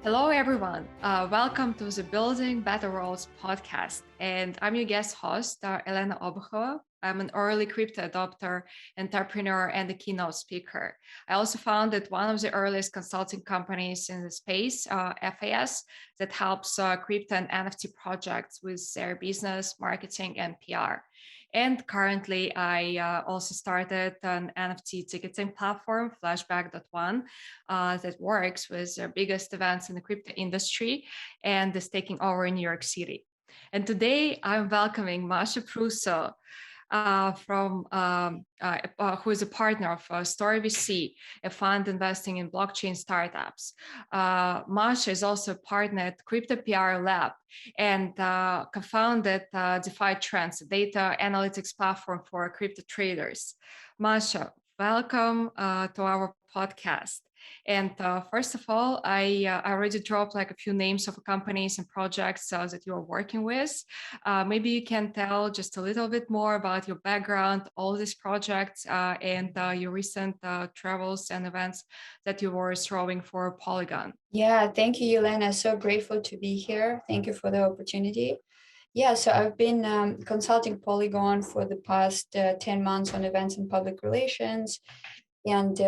Hello, everyone. Welcome to the Building Better Worlds podcast. And I'm your guest host, Elena Obukhova. I'm an early crypto adopter, entrepreneur, and a keynote speaker. I also founded one of the earliest consulting companies in the space, FAS, that helps crypto and NFT projects with their business, marketing, and PR. And currently, I also started an NFT ticketing platform, Flashback.one, that works with the biggest events in the crypto industry and is taking over in New York City. And today I'm welcoming Masha Prusso, who is a partner of Story VC, a fund investing in blockchain startups. Masha is also a partner at Crypto PR Lab and co-founded DeFi Trends, a data analytics platform for crypto traders. Masha, welcome to our podcast. And first of all, I already dropped like a few names of companies and projects that you are working with. Maybe you can tell just a little bit more about your background, all these projects, and your recent travels and events that you were throwing for Polygon. Yeah, thank you, Elena. So grateful to be here. Thank you for the opportunity. Yeah, so I've been consulting Polygon for the past 10 months on events and public relations. And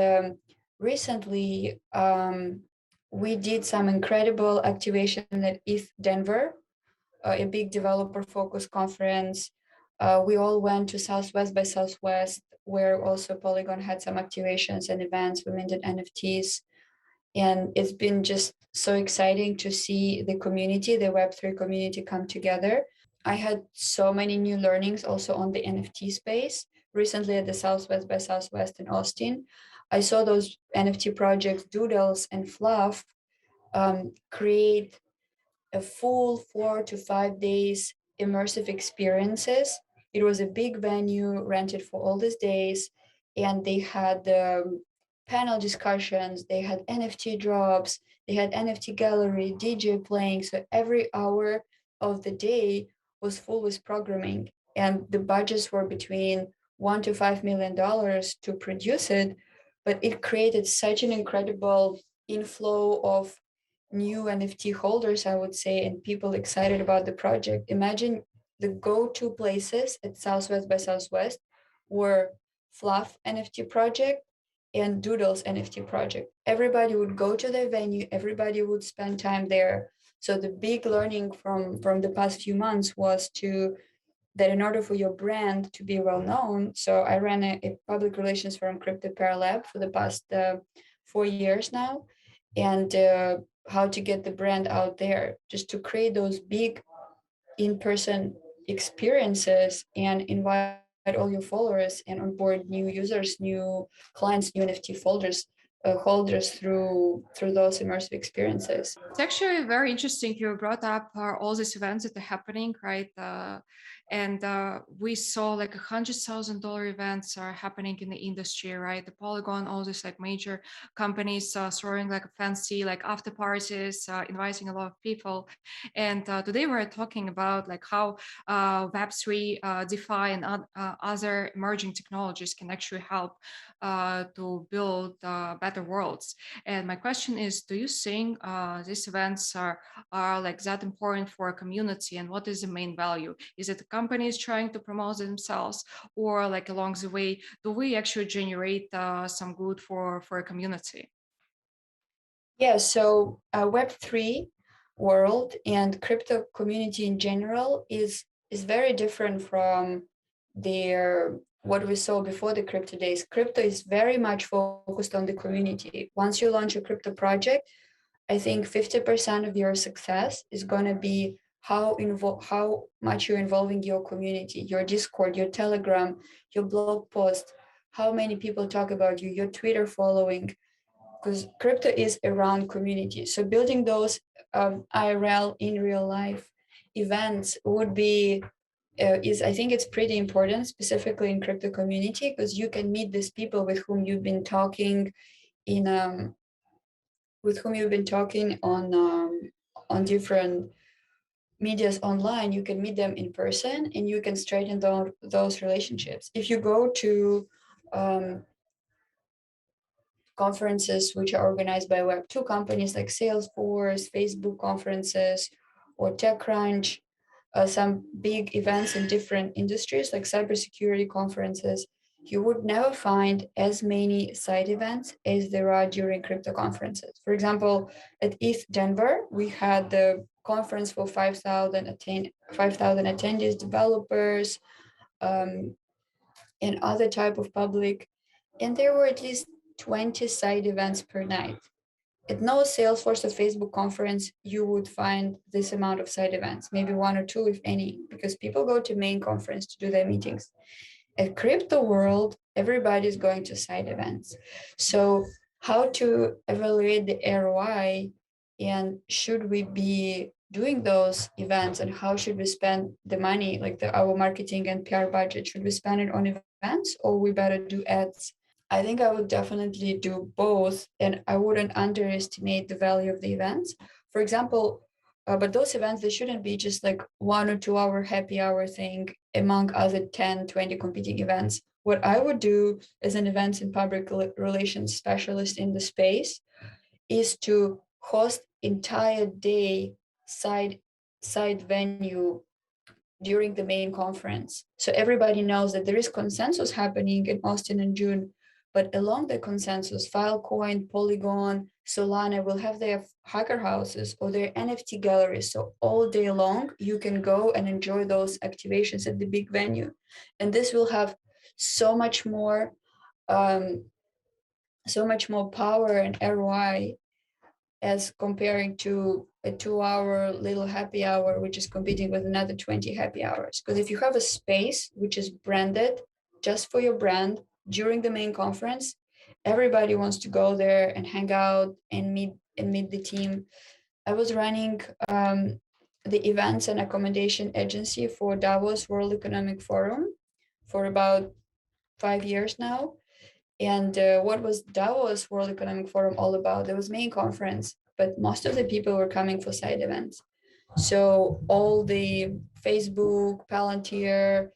recently, we did some incredible activation at ETH Denver, a big developer focused conference. We all went to Southwest by Southwest, where also Polygon had some activations and events. We minted NFTs. And it's been just so exciting to see the community, the Web3 community come together. I had so many new learnings also on the NFT space. Recently at the Southwest by Southwest in Austin, I saw those NFT projects, Doodles and Fluff, create a full 4 to 5 days immersive experiences. It was a big venue rented for all these days, and they had panel discussions, they had NFT drops, they had NFT gallery, DJ playing. So every hour of the day was full with programming, and the budgets were between $1 to $5 million to produce it, but it created such an incredible inflow of new NFT holders, I would say, and people excited about the project. Imagine the go-to places at Southwest by Southwest were Fluff NFT project and Doodles NFT project. Everybody would go to the venue, everybody would spend time there. So the big learning from the past few months was that in order for your brand to be well known, so I ran a public relations firm, Crypto PR Lab, for the past 4 years now, and how to get the brand out there, just to create those big in-person experiences and invite all your followers and onboard new users, new clients, new NFT holders through those immersive experiences. It's actually very interesting. You brought up all these events that are happening, right? And we saw like $100,000 events are happening in the industry, right? The Polygon, all these like major companies throwing like fancy like after parties, inviting a lot of people. And today we're talking about like how Web3, DeFi, and other emerging technologies can actually help to build better worlds. And my question is, do you think these events are like that important for a community? And what is the main value? Is it the companies trying to promote themselves, or like along the way, do we actually generate some good for a community? Yeah, so Web3 world and crypto community in general is very different from their what we saw before the crypto days. Crypto is very much focused on the community. Once you launch a crypto project, I think 50% of your success is going to be how much you're involving your community, your Discord, your Telegram, your blog post, how many people talk about you, your Twitter following, because crypto is around community. So building those IRL in real life events would be is I think it's pretty important, specifically in crypto community, because you can meet these people with whom you've been talking in on different medias online. You can meet them in person and you can straighten those relationships. If you go to conferences which are organized by Web2 companies like Salesforce, Facebook conferences, or TechCrunch, some big events in different industries like cybersecurity conferences, you would never find as many side events as there are during crypto conferences. For example, at ETH Denver, we had the conference for 5,000 attendees, developers, and other type of public, and there were at least 20 side events per night. At no Salesforce or Facebook conference, you would find this amount of side events, maybe one or two, if any, because people go to main conference to do their meetings. At crypto world, everybody's going to side events. So how to evaluate the ROI, and should we be doing those events, and how should we spend the money, like our marketing and PR budget? Should we spend it on events, or we better do ads? I think I would definitely do both, and I wouldn't underestimate the value of the events. For example, but those events, they shouldn't be just like 1 or 2 hour happy hour thing among other 10, 20 competing events. What I would do as an events and public relations specialist in the space is to host entire day side venue during the main conference. So everybody knows that there is consensus happening in Austin in June, but along the consensus, Filecoin, Polygon, Solana will have their hacker houses or their NFT galleries. So all day long, you can go and enjoy those activations at the big venue. And this will have so much more power and ROI as comparing to a 2 hour little happy hour, which is competing with another 20 happy hours. Because if you have a space which is branded just for your brand during the main conference, everybody wants to go there and hang out and meet the team. I was running the events and accommodation agency for Davos World Economic Forum for about 5 years now. And what was Davos World Economic Forum all about? There was main conference, but most of the people were coming for side events. So all the Facebook, Palantir,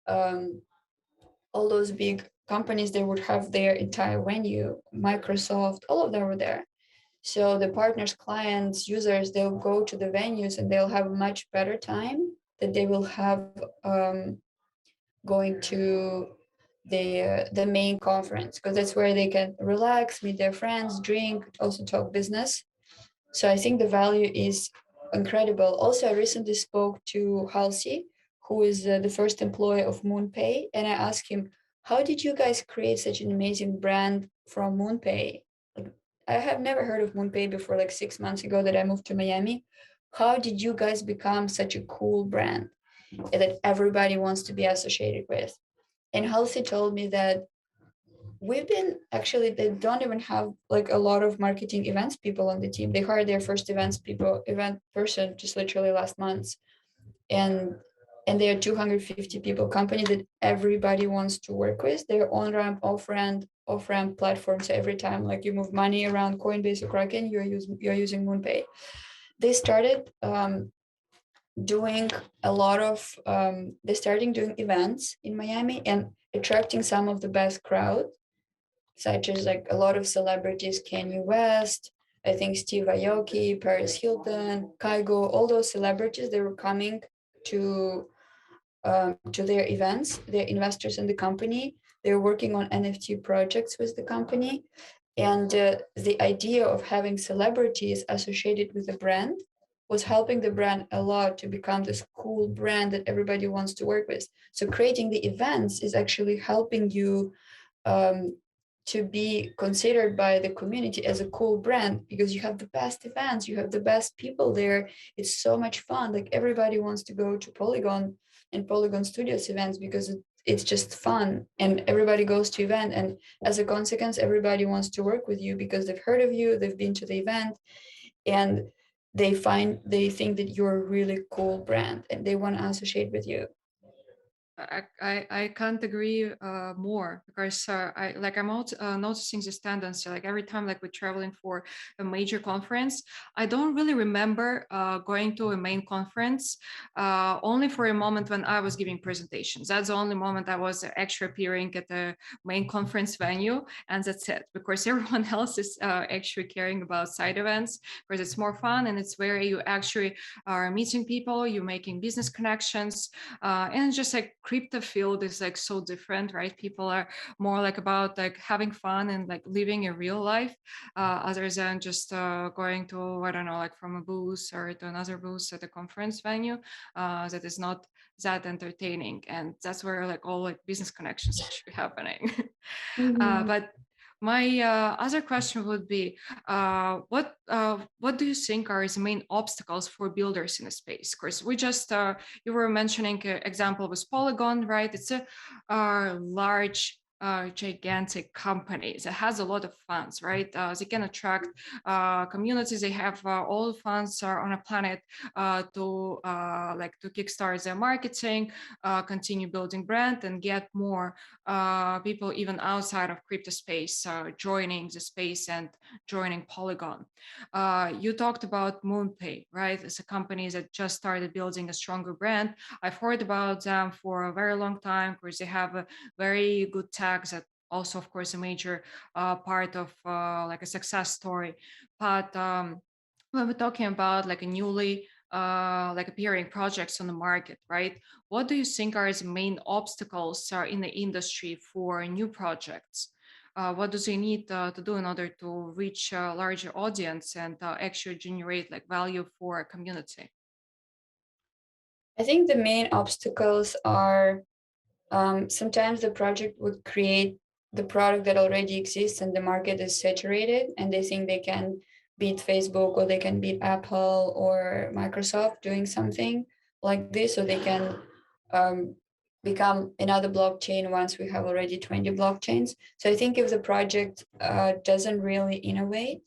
all those big companies, they would have their entire venue, Microsoft, all of them were there. So the partners, clients, users, they'll go to the venues and they'll have a much better time that they will have going to the main conference, because that's where they can relax, meet their friends, drink, also talk business. So I think the value is incredible. Also, I recently spoke to Halsey, who is the first employee of MoonPay, and I asked him, how did you guys create such an amazing brand from MoonPay? Like, I have never heard of MoonPay before, like 6 months ago that I moved to Miami. How did you guys become such a cool brand that everybody wants to be associated with? And Halsey told me that they don't even have like a lot of marketing events people on the team. They hired their first event person just literally last month. And they're 250 people company that everybody wants to work with. They're on-ramp, off-ramp platform. So every time like you move money around Coinbase or Kraken, you're using MoonPay. They started doing events in Miami and attracting some of the best crowd, such as like a lot of celebrities, Kanye West, I think Steve Aoki, Paris Hilton, Kygo, all those celebrities, they were coming to their events. They're investors in the company. They're working on NFT projects with the company. And the idea of having celebrities associated with the brand was helping the brand a lot to become this cool brand that everybody wants to work with. So creating the events is actually helping you to be considered by the community as a cool brand, because you have the best events, you have the best people there. It's so much fun. Like everybody wants to go to Polygon and Polygon Studios events because it's just fun, and everybody goes to event, and as a consequence everybody wants to work with you because they've heard of you, they've been to the event, and they think that you're a really cool brand and they want to associate with you. I can't agree more, because I'm also noticing this tendency. Like every time like we're traveling for a major conference, I don't really remember going to a main conference only for a moment when I was giving presentations. That's the only moment I was actually appearing at the main conference venue, and that's it. Because everyone else is actually caring about side events, because it's more fun and it's where you actually are meeting people, you're making business connections, and just like crypto field is like so different, right? People are more like about like having fun and like living a real life, other than just going to, I don't know, like from a booth or to another booth at a conference venue, that is not that entertaining. And that's where like all like business connections actually happening. Mhm. But my other question would be, what do you think are the main obstacles for builders in the space? Of course, we just you were mentioning an example with Polygon, right? It's a large, gigantic company that has a lot of funds, right? They can attract communities. They have all the funds on a planet to kickstart their marketing, continue building brand, and get more people even outside of crypto space joining the space and joining Polygon. You talked about MoonPay, right? It's a company that just started building a stronger brand. I've heard about them for a very long time because they have a very good tag that also, of course, a major part of like a success story. But when we're talking about like a newly like appearing projects on the market, right? What do you think are the main obstacles in the industry for new projects? What do they need to do in order to reach a larger audience and actually generate like value for a community? I think the main obstacles are sometimes the project would create the product that already exists and the market is saturated and they think they can beat Facebook or they can beat Apple or Microsoft doing something like this, so they can um, become another blockchain once we have already 20 blockchains. So I think if the project doesn't really innovate,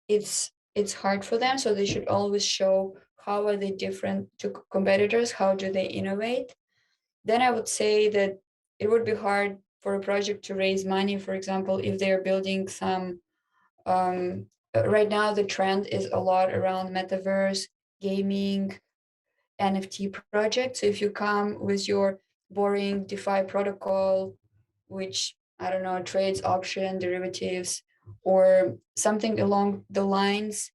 it's hard for them. So they should always show how are they different to competitors, how do they innovate. Then I would say that it would be hard for a project to raise money, for example, if they're building some. Right now, the trend is a lot around metaverse, gaming, NFT projects. So if you come with your boring DeFi protocol, which I don't know, trades option, derivatives, or something along the lines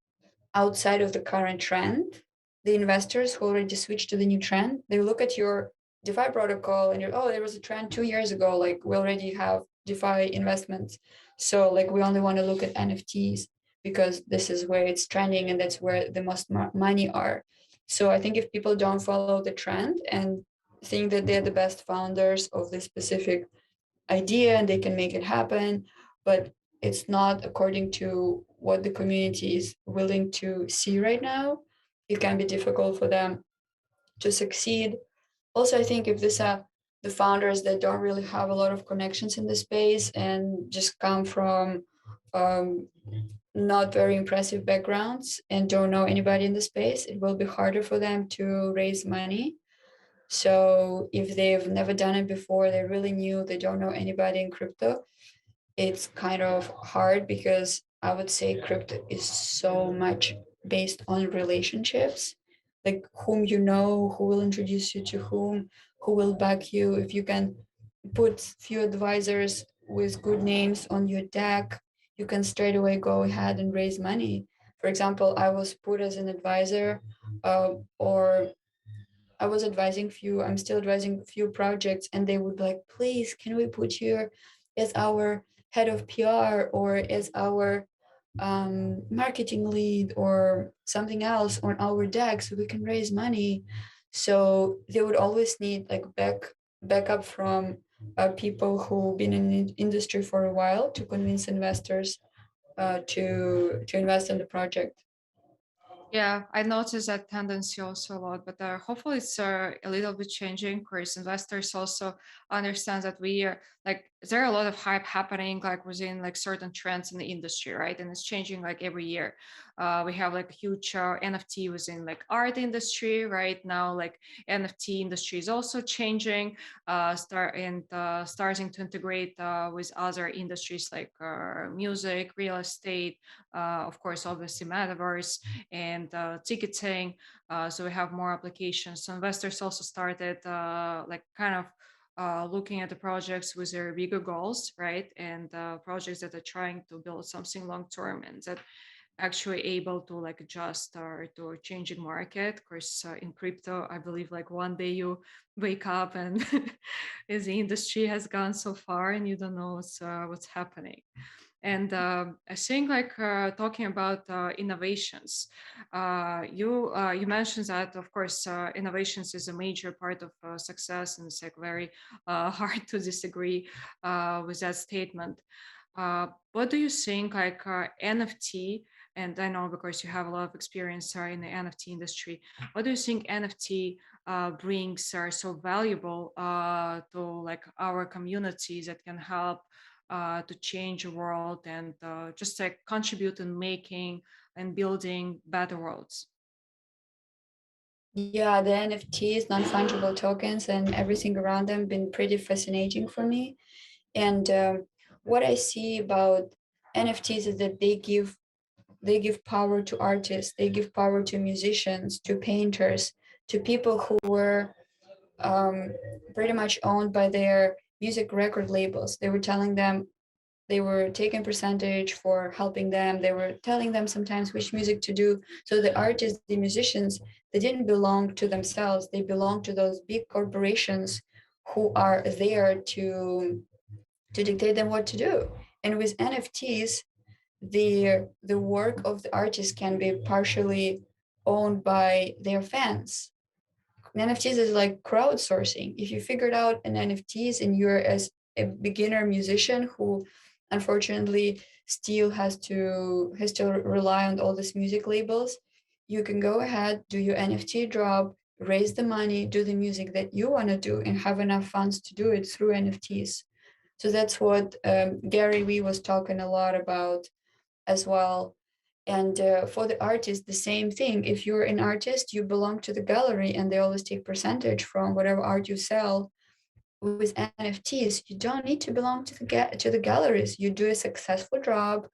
outside of the current trend, the investors who already switched to the new trend, they look at your DeFi protocol and you're, oh, there was a trend 2 years ago. Like we already have DeFi investments. So like we only want to look at NFTs because this is where it's trending and that's where the most money are. So I think if people don't follow the trend and think that they're the best founders of this specific idea and they can make it happen, but it's not according to what the community is willing to see right now, it can be difficult for them to succeed. Also, I think if these are the founders that don't really have a lot of connections in the space and just come from um, not very impressive backgrounds and don't know anybody in the space, it will be harder for them to raise money. So if they've never done it before, they're really new, they don't know anybody in crypto, it's kind of hard because I would say crypto is so much based on relationships, like whom you know, who will introduce you to whom, who will back you. If you can put few advisors with good names on your deck, you can straight away go ahead and raise money. For example, I was put as an advisor, or I was advising few, I'm still advising few projects, and they would be like, please, can we put you as our head of PR or as our marketing lead or something else on our deck so we can raise money. So they would always need like backup from people who've been in the industry for a while to convince investors to invest in the project. Yeah, I noticed that tendency also a lot, but hopefully it's a little bit changing because investors also understand that we are like there are a lot of hype happening like within like certain trends in the industry, right? And it's changing like every year. We have like a huge NFT within like art industry right now. Like NFT industry is also changing, starting to integrate with other industries like music, real estate, of course, obviously metaverse and ticketing. So we have more applications. So investors also started like kind of looking at the projects with their bigger goals, right? And projects that are trying to build something long term and that actually able to like adjust to a changing market. Of course, in crypto, I believe like one day you wake up and as the industry has gone so far and you don't know what's happening. And I think like talking about innovations, you mentioned that of course innovations is a major part of success, and it's like very hard to disagree with that statement. What do you think like NFT? And I know because you have a lot of experience in the NFT industry. What do you think NFT brings are so valuable to like our communities that can help to change the world and just like contribute in making and building better worlds? Yeah, the NFTs, non-fungible tokens, and everything around them been pretty fascinating for me. And what I see about NFTs is that they give power to artists, they give power to musicians, to painters, to people who were pretty much owned by their music record labels. They were telling them they were taking percentage for helping them. They were telling them sometimes which music to do. So the artists, the musicians, they didn't belong to themselves. They belong to those big corporations who are there to dictate them what to do. And with NFTs, the work of the artist can be partially owned by their fans. NFTs is like crowdsourcing. If you figured out an NFTs and you're as a beginner musician who unfortunately still has to rely on all these music labels, you can go ahead, do your NFT drop, raise the money, do the music that you want to do, and have enough funds to do it through NFTs. So that's what Gary Vee was talking a lot about as well. And for the artist, the same thing. If you're an artist, you belong to the gallery, and they always take percentage from whatever art you sell. With NFTs, you don't need to belong to the galleries. You do a successful job,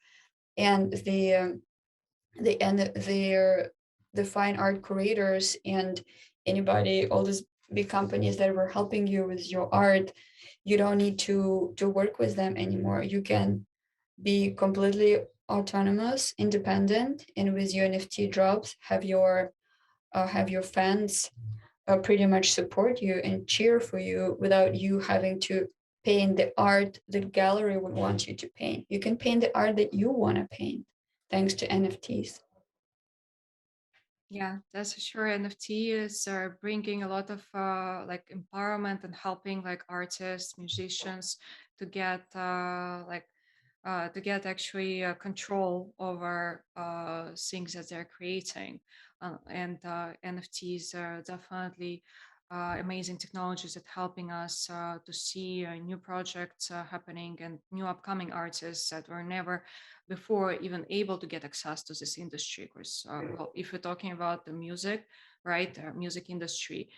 and the fine art curators and anybody, all these big companies that were helping you with your art, you don't need to work with them anymore. You can be completely autonomous, independent, and with your NFT drops, have your fans pretty much support you and cheer for you without you having to paint the art the gallery would want you to paint. You can paint the art that you want to paint thanks to NFTs. Yeah, that's for sure. NFT is bringing a lot of like empowerment and helping like artists, musicians to get to get actually control over things that they're creating. And NFTs are definitely amazing technologies that helping us to see new projects happening and new upcoming artists that were never before even able to get access to this industry. Because well, if we're talking about the music, right, music industry,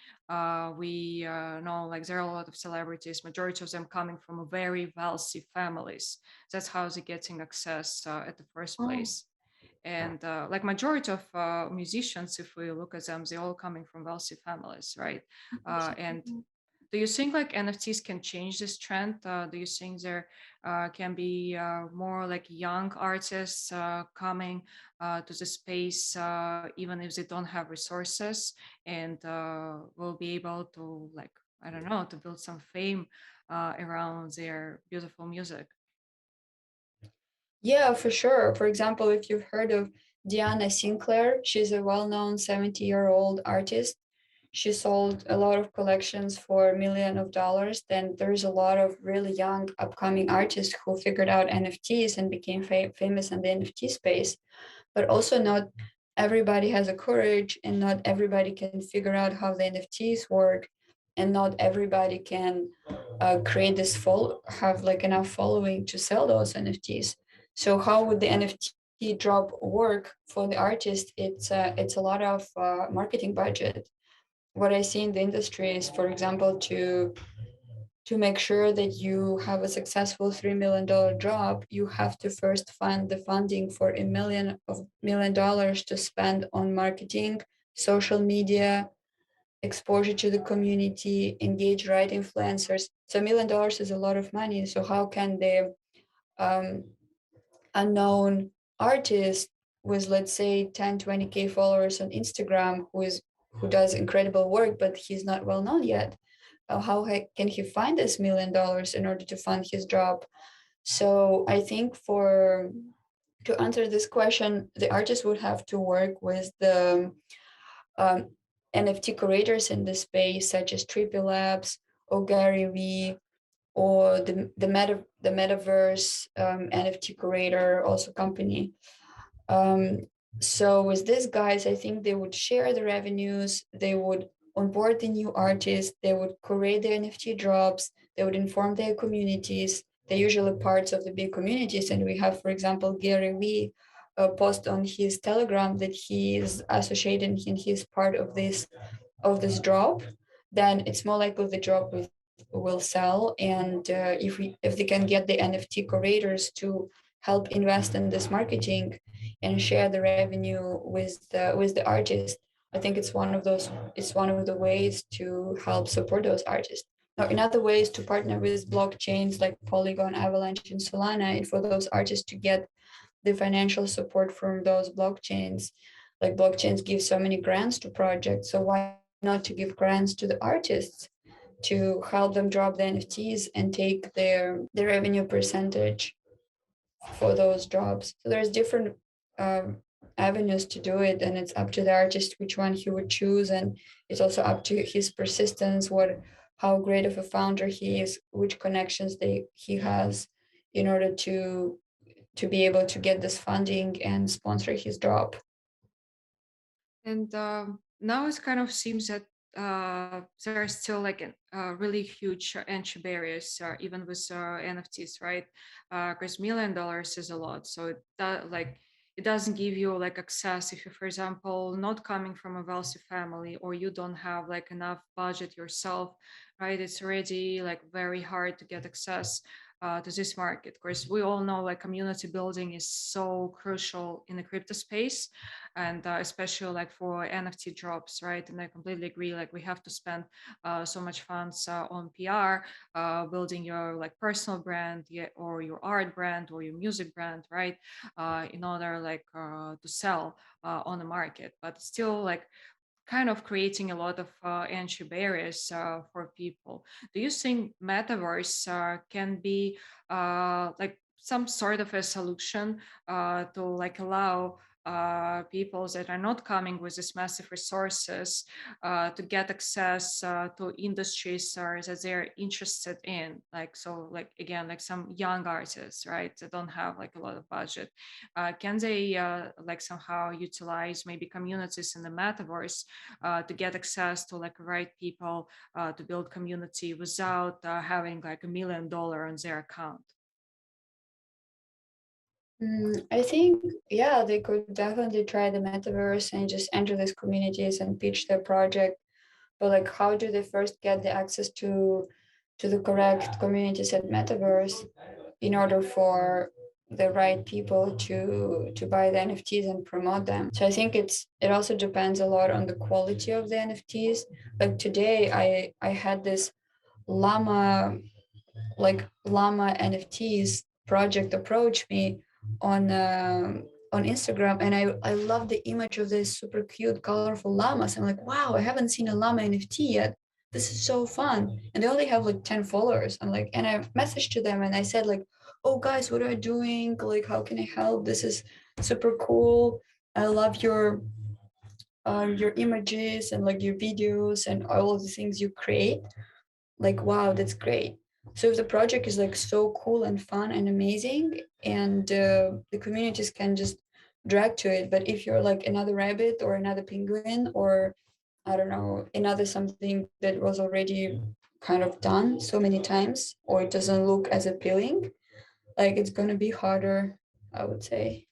we know like there are a lot of celebrities, majority of them coming from very wealthy families. That's how they're getting access at the first Oh, place. And like majority of musicians, if we look at them, they're all coming from wealthy families, right? And do you think like NFTs can change this trend? Do you think there can be more like young artists coming to the space, even if they don't have resources, and will be able to like, I don't know, to build some fame around their beautiful music? yeah, for sure. For example, if you've heard of Diana Sinclair, she's a well-known 70-year-old artist. She sold a lot of collections for millions of dollars. Then there's a lot of really young upcoming artists who figured out NFTs and became famous in the NFT space, but also not everybody has a courage, and not everybody can figure out how the NFTs work, and not everybody can create this have like enough following to sell those NFTs. So how would the NFT drop work for the artist? It's a lot of marketing budget. What I see in the industry is, for example, to make sure that you have a successful $3 million drop, you have to first find the funding for $1 million to spend on marketing, social media, exposure to the community, engage right influencers. So $1 million is a lot of money. So how can the um, unknown artist with, let's say, 10, 20K followers on Instagram, who does incredible work, but he's not well known yet, how can he find this $1 million in order to fund his job? So I think to answer this question, the artist would have to work with the um, NFT curators in the space, such as Trippy Labs or Gary Vee, or the Metaverse NFT curator, also company. Um, so with these guys, I think they would share the revenues, they would onboard the new artists, they would curate the NFT drops, they would inform their communities. They're usually parts of the big communities. And we have, for example, Gary Vee post on his Telegram that he is associated and he is part of this drop. Then it's more likely the drop will sell. And if they can get the NFT curators to help invest in this marketing and share the revenue with the artist, I think it's one of the ways to help support those artists. Now, another way is to partner with blockchains like Polygon, Avalanche, and Solana, and for those artists to get the financial support from those blockchains. Like blockchains give so many grants to projects, so why not to give grants to the artists to help them drop the NFTs and take their revenue percentage for those drops? So there's different um, avenues to do it, and it's up to the artist which one he would choose, and it's also up to his persistence, how great of a founder he is, which connections he has in order to be able to get this funding and sponsor his drop. And now it kind of seems that there are still like really huge entry barriers, even with NFTs, right? Because $1 million is a lot, so it doesn't give you like access if you, for example, not coming from a wealthy family, or you don't have like enough budget yourself, right? It's already like very hard to get access to this market. Of course, we all know like community building is so crucial in the crypto space, and especially like for NFT drops, right? And I completely agree. Like we have to spend so much funds on PR, building your like personal brand, or your art brand, or your music brand, right? In order like to sell on the market, but still like kind of creating a lot of entry barriers for people. Do you think metaverse can be like some sort of a solution to like allow people that are not coming with these massive resources to get access to industries that they're interested in, like, so like again, like some young artists, right, that don't have like a lot of budget, can they like somehow utilize maybe communities in the metaverse to get access to like right people to build community without having like $1 million on their account? I think, yeah, they could definitely try the metaverse and just enter these communities and pitch their project. But like, how do they first get the access to the correct communities at metaverse in order for the right people to buy the NFTs and promote them? So I think it also depends a lot on the quality of the NFTs. Like today, I had this llama llama NFTs project approach me on Instagram, and I love the image of this super cute, colorful llamas. I'm like, wow, I haven't seen a llama NFT yet. This is so fun. And they only have like 10 followers. I'm like, and I messaged to them and I said like, oh guys, what are you doing? Like, how can I help? This is super cool. I love your images and like your videos and all of the things you create. Like, wow, that's great. So if the project is like so cool and fun and amazing, and the communities can just dragged to it. But if you're like another rabbit or another penguin, or I don't know, another something that was already kind of done so many times, or it doesn't look as appealing, like it's going to be harder, I would say.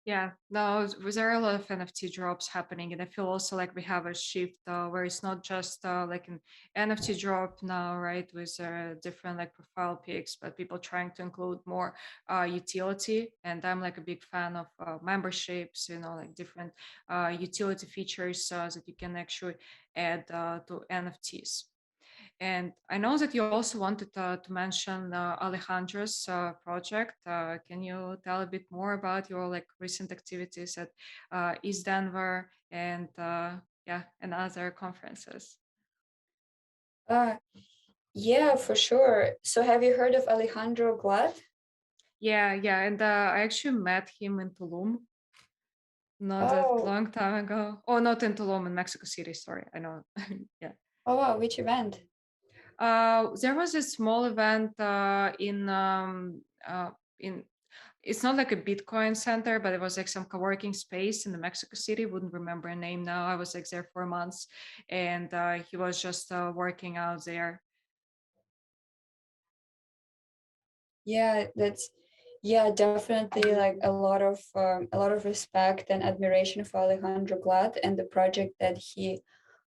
Yeah, no, there are a lot of NFT drops happening, and I feel also like we have a shift where it's not just like an NFT drop now, right, with different like profile pics, but people trying to include more utility. And I'm like a big fan of memberships, like different utility features that you can actually add to NFTs. And I know that you also wanted to mention Alejandro's project. Can you tell a bit more about your like recent activities at East Denver and yeah, and other conferences? Uh, yeah, for sure. So have you heard of Alejandro Glad? Yeah, yeah, and I actually met him in Tulum not that Oh, long time ago. Oh, not in Tulum, in Mexico City. Sorry, I know. Yeah. oh wow, which event? There was a small event in it's not like a Bitcoin center, but it was like some co-working space in the Mexico City. Wouldn't remember a name now. I was like there for months, and he was just working out there. Yeah, that's yeah, definitely like a lot of respect and admiration for Alejandro Glad and the project that he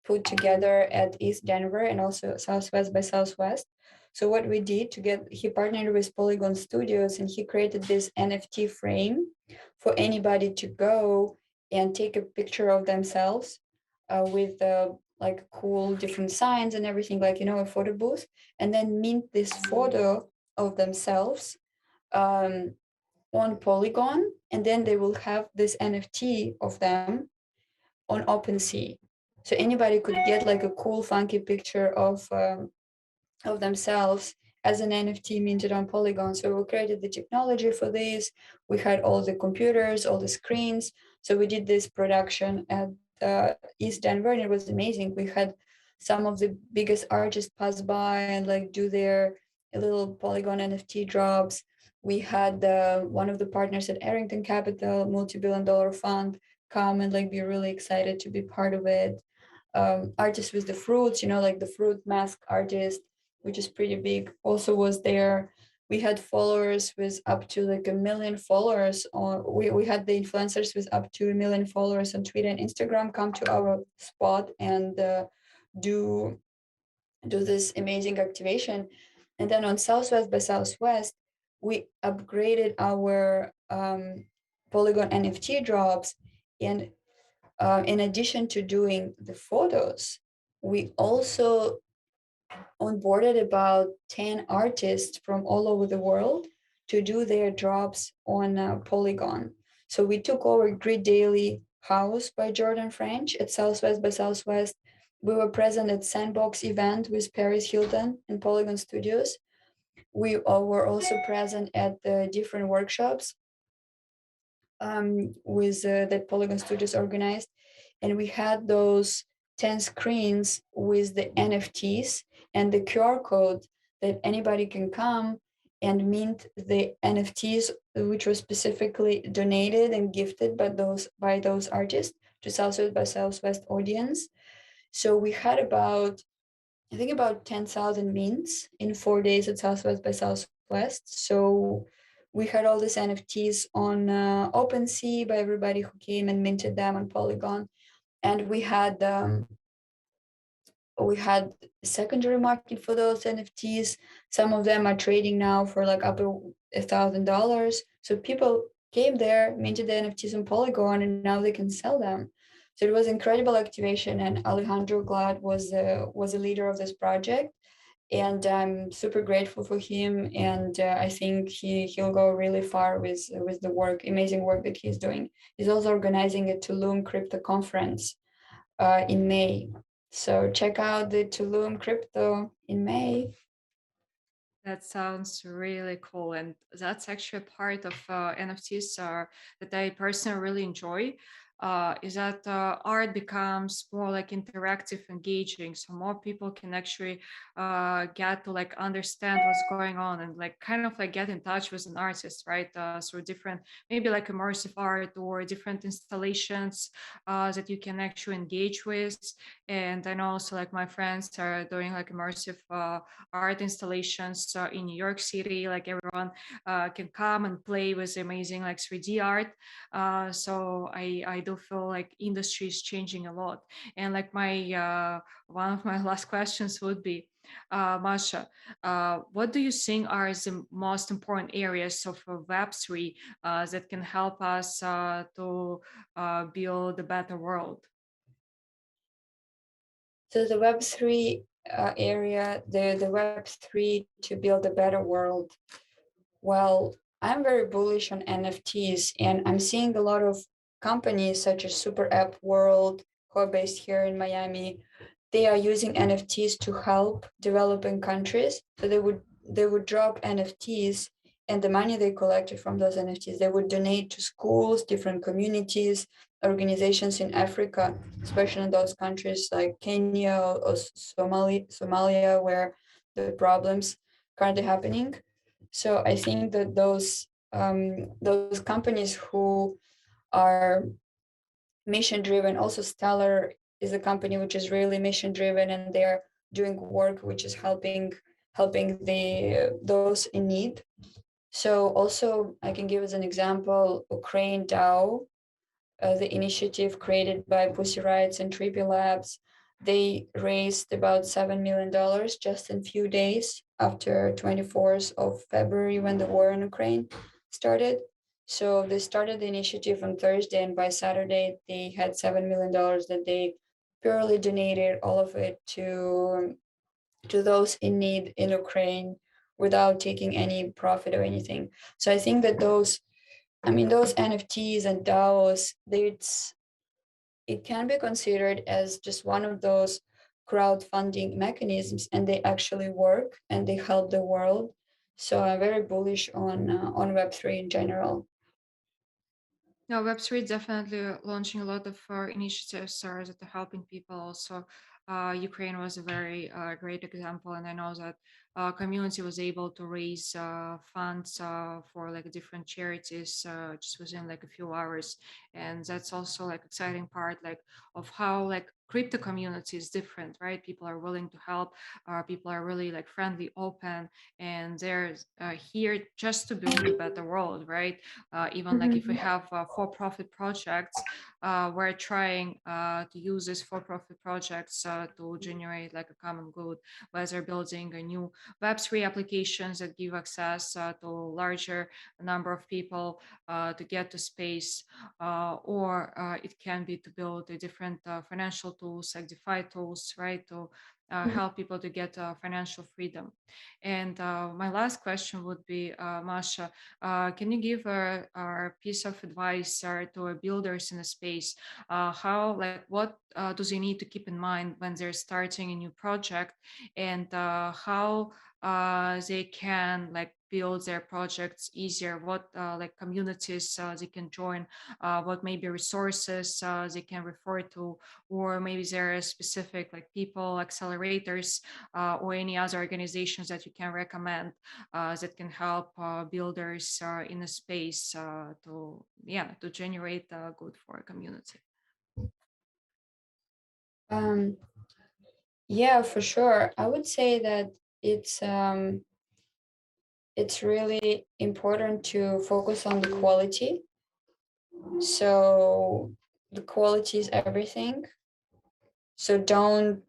put together at East Denver and also Southwest by Southwest. So what we did to get, he partnered with Polygon Studios and he created this NFT frame for anybody to go and take a picture of themselves with like cool different signs and everything, like a photo booth, and then mint this photo of themselves um, on Polygon, and then they will have this NFT of them on OpenSea. So anybody could get like a cool, funky picture of themselves as an NFT minted on Polygon. So we created the technology for this. We had all the computers, all the screens. So we did this production at East Denver, and it was amazing. We had some of the biggest artists pass by and like do their little Polygon NFT drops. We had one of the partners at Arrington Capital, multi-billion-dollar fund, come and like be really excited to be part of it. Artists with the fruits, like the fruit mask artist, which is pretty big, also was there. We had followers with up to like 1 million followers on we had the influencers with up to 1 million followers on Twitter and Instagram come to our spot and do do this amazing activation. And then on Southwest by Southwest, we upgraded our Polygon NFT drops. And in addition to doing the photos, we also onboarded about 10 artists from all over the world to do their drops on Polygon. So we took over Grid Daily House by Jordan French at Southwest by Southwest. We were present at Sandbox event with Paris Hilton and Polygon Studios. We were also present at the different workshops with that Polygon Studios organized, and we had those 10 screens with the NFTs and the QR code that anybody can come and mint the NFTs, which were specifically donated and gifted by those artists to Southwest by Southwest audience. So we had I think about 10,000 mints in 4 days at Southwest by Southwest. So we had all these NFTs on OpenSea by everybody who came and minted them on Polygon, and we had secondary market for those NFTs. Some of them are trading now for like up to $1,000. So people came there, minted the NFTs on Polygon, and now they can sell them. So it was incredible activation, and Alejandro Glad was a leader of this project, and I'm super grateful for him. And I think he'll go really far with the amazing work that he's doing. He's also organizing a Tulum crypto conference in May. So check out the Tulum crypto in May. That sounds really cool, and that's actually a part of NFTs that I personally really enjoy. is that art becomes more like interactive, engaging, so more people can actually get to like understand what's going on and like kind of like get in touch with an artist, right? Through different, maybe like immersive art or different installations that you can actually engage with. And I know also like my friends are doing like immersive art installations in New York City. Like everyone can come and play with amazing like 3D art. So I do feel like industry is changing a lot. And like my one of my last questions would be, Masha, what do you think are the most important areas of Web3 that can help us to build a better world? So the Web3 area, the Web3 to build a better world. Well, I'm very bullish on NFTs, and I'm seeing a lot of companies such as Super App World, who are based here in Miami. They are using NFTs to help developing countries. So they would drop NFTs, and the money they collected from those NFTs, they would donate to schools, different communities, organizations in Africa, especially in those countries like Kenya or Somalia, where the problems currently happening. So I think that those companies who are mission driven, also Stellar is a company which is really mission driven, and they're doing work which is helping those in need. So also I can give as an example Ukraine DAO, the initiative created by Pussy Rights and Trippy Labs. They raised about $7 million just in few days after 24th of February when the war in Ukraine started. So they started the initiative on Thursday, and by Saturday they had $7 million that they purely donated all of it to those in need in Ukraine without taking any profit or anything. So I think that those NFTs and DAOs, it can be considered as just one of those crowdfunding mechanisms, and they actually work and they help the world. So I'm very bullish on Web3 in general. No, Web3 definitely launching a lot of initiatives that are helping people. Also, Ukraine was a very great example, and I know that community was able to raise funds for like different charities just within like a few hours, and that's also like exciting part like of how like crypto community is different, right? People are willing to help. People are really like friendly, open, and they're here just to build a better world, right? Even like if we Mhm. have for-profit projects, we're trying to use these for-profit projects to generate like a common good, whether building a new Web3 applications that give access to larger number of people to get to space, or it can be to build a different financial tools like DeFi tools, right, to help people to get financial freedom. And my last question would be, Masha, can you give a piece of advice to builders in the space? How, like, what do they need to keep in mind when they're starting a new project, and how they can like build their projects easier? What like communities they can join? What maybe resources they can refer to, or maybe there are specific like people accelerators or any other organizations that you can recommend that can help builders in a space to to generate good for a community. Um, yeah, for sure. I would say that it's um, it's really important to focus on the quality. So the quality is everything. So don't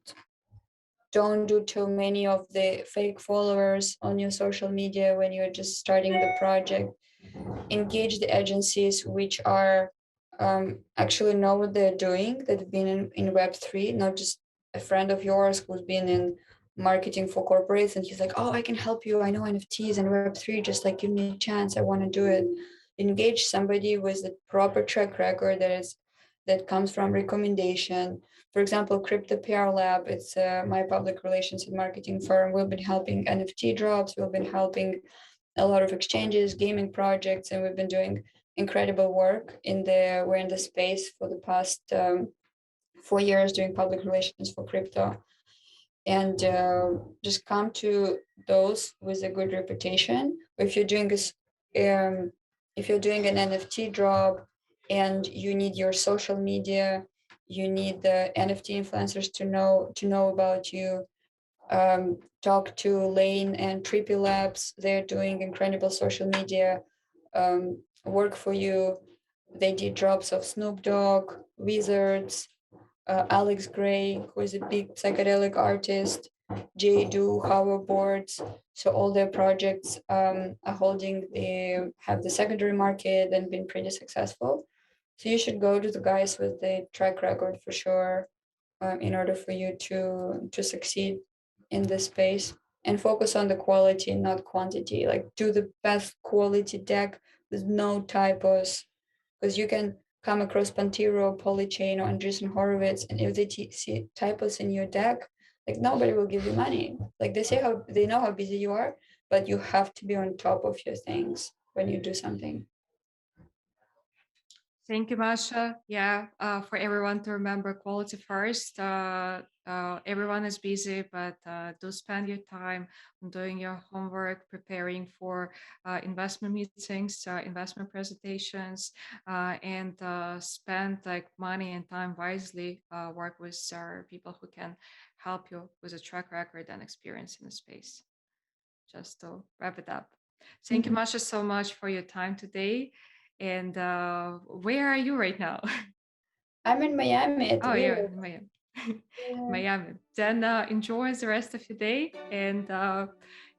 do too many of the fake followers on your social media when you're just starting the project. Engage the agencies which are actually know what they're doing, that have been in Web3, not just a friend of yours who's been in marketing for corporates and he's like, oh, I can help you, I know NFTs and Web3, just like give me a chance, I want to do it. Engage somebody with a proper track record that comes from recommendation. For example, Crypto PR Lab, it's my public relations and marketing firm. We've been helping NFT drops, we've been helping a lot of exchanges, gaming projects, and we've been doing incredible work we're in the space for the past 4 years doing public relations for crypto, and just come to those with a good reputation. If you're doing this, if you're doing an NFT drop and you need your social media, you need the NFT influencers to know about you. Talk to Lane and Trippy Labs. They're doing incredible social media work for you. They did drops of Snoop Dogg, Wizards, Alex Gray, who is a big psychedelic artist, Jay Do, hoverboards. So all their projects are have the secondary market and been pretty successful. So you should go to the guys with the track record for sure, in order for you to succeed in this space, and focus on the quality, not quantity. Like do the best quality deck with no typos, because you can come across Pantero, Polychain, or Andreessen Horowitz, and if they see typos in your deck, like nobody will give you money. Like they know how busy you are, but you have to be on top of your things when you do something. Thank you, Masha. Yeah, for everyone to remember quality first. Everyone is busy, but do spend your time on doing your homework, preparing for investment meetings, investment presentations, and spend like money and time wisely. Work with people who can help you with a track record and experience in the space. Just to wrap it up. Thank you, Masha, so much for your time today. And where are you right now? I'm in Miami. Oh, you're in Miami. Miami. Then enjoy the rest of your day and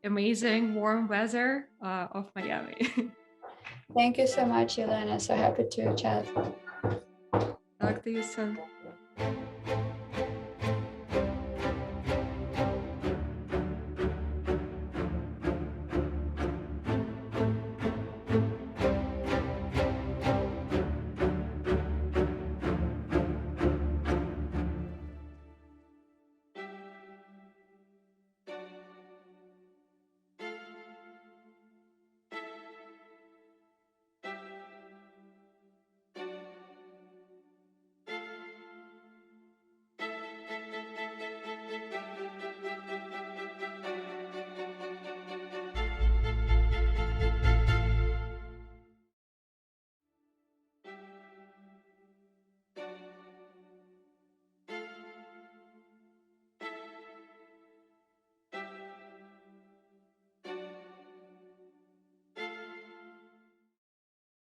amazing warm weather of Miami. Thank you so much, Elena. So happy to chat. Talk to you soon.